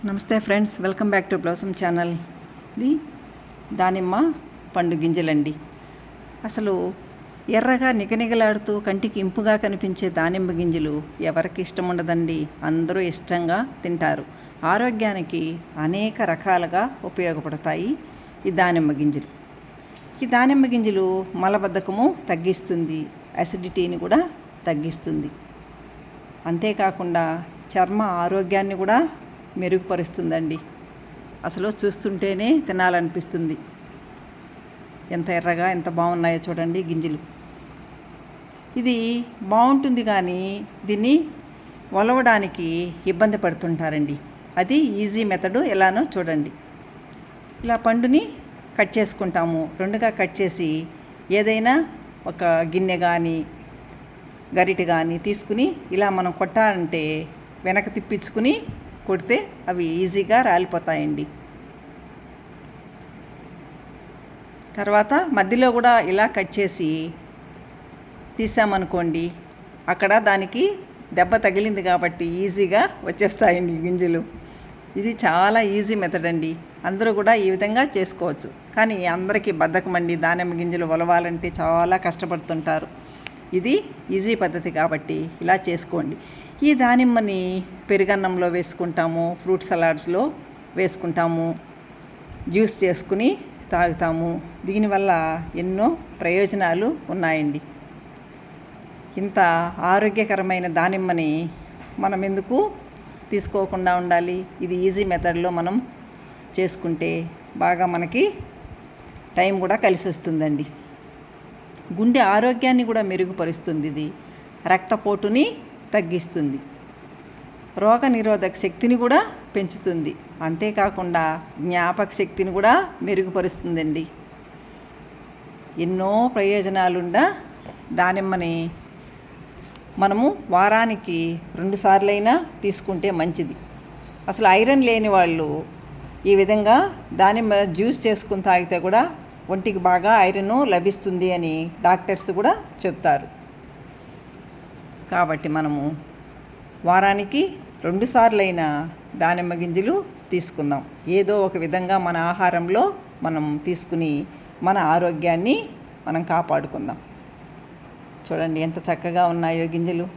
నమస్తే friends, welcome back to blossom channel. ఇది దానిమ్మ పండు గింజలండి. అసలు ఎర్రగా నిగనిగలాడుతూ కంటికి ఇంపుగా కనిపించే దానిమ్మ గింజలు ఎవరికి ఇష్టం ఉండదండి. అందరూ ఇష్టంగా తింటారు. ఆరోగ్యానికి అనేక రకాలుగా ఉపయోగపడతాయి ఈ దానిమ్మ గింజలు. ఈ దానిమ్మ గింజలు మలబద్ధకము తగ్గిస్తుంది, అసిడిటీని కూడా తగ్గిస్తుంది. అంతేకాకుండా చర్మ ఆరోగ్యాన్ని కూడా మెరుగుపరుస్తుందండి. అసలు చూస్తుంటేనే తినాలనిపిస్తుంది. ఎంత ఎర్రగా ఎంత బాగున్నాయో చూడండి గింజలు. ఇది బాగుంటుంది కానీ దీన్ని ఒలవడానికి ఇబ్బంది పడుతుంటారండి. అది ఈజీ మెథడు ఎలానో చూడండి. ఇలా పండుని కట్ చేసుకుంటాము. రెండుగా కట్ చేసి ఏదైనా ఒక గిన్నె కానీ గరిటె కానీ తీసుకుని ఇలా మనం కొట్టాలంటే వెనక తిప్పించుకుని కొడితే అవి ఈజీగా రాలిపోతాయండి. తర్వాత మధ్యలో కూడా ఇలా కట్ చేసి తీసామనుకోండి, అక్కడ దానికి దెబ్బ తగిలింది కాబట్టి ఈజీగా వచ్చేస్తాయండి గింజలు. ఇది చాలా ఈజీ మెథడ్ అండి. అందరూ కూడా ఈ విధంగా చేసుకోవచ్చు. కానీ అందరికీ బద్ధకం అండి. దానిమ్మ గింజలు ఒలవాలంటే చాలా కష్టపడుతుంటారు. ఇది ఈజీ పద్ధతి కాబట్టి ఇలా చేసుకోండి. ఈ దానిమ్మని పెరుగన్నంలో వేసుకుంటాము, ఫ్రూట్ సలాడ్స్లో వేసుకుంటాము, జ్యూస్ చేసుకుని తాగుతాము. దీనివల్ల ఎన్నో ప్రయోజనాలు ఉన్నాయండి. ఇంత ఆరోగ్యకరమైన దానిమ్మని మనం ఎందుకు తీసుకోకుండా ఉండాలి? ఇది ఈజీ మెథడ్లో మనం చేసుకుంటే బాగా మనకి టైం కూడా కలిసి వస్తుందండి. గుండె ఆరోగ్యాన్ని కూడా మెరుగుపరుస్తుంది. ఇది రక్తపోటుని తగ్గిస్తుంది, రోగ నిరోధక శక్తిని కూడా పెంచుతుంది. అంతేకాకుండా జ్ఞాపక శక్తిని కూడా మెరుగుపరుస్తుందండి. ఎన్నో ప్రయోజనాలుండా దానిమ్మని మనము వారానికి 2 సార్లైనా తీసుకుంటే మంచిది. అసలు ఐరన్ లేని వాళ్ళు ఈ విధంగా దానిమ్మ జ్యూస్ చేసుకుని తాగితే కూడా ఒంటికి బాగా ఐరన్ లభిస్తుంది అని డాక్టర్స్ కూడా చెప్తారు. కాబట్టి మనము వారానికి 2 సార్లైనా దానిమ్మ గింజలు తీసుకుందాం. ఏదో ఒక విధంగా మన ఆహారంలో మనం తీసుకుని మన ఆరోగ్యాన్ని మనం కాపాడుకుందాం. చూడండి ఎంత చక్కగా ఉన్నాయో గింజలు.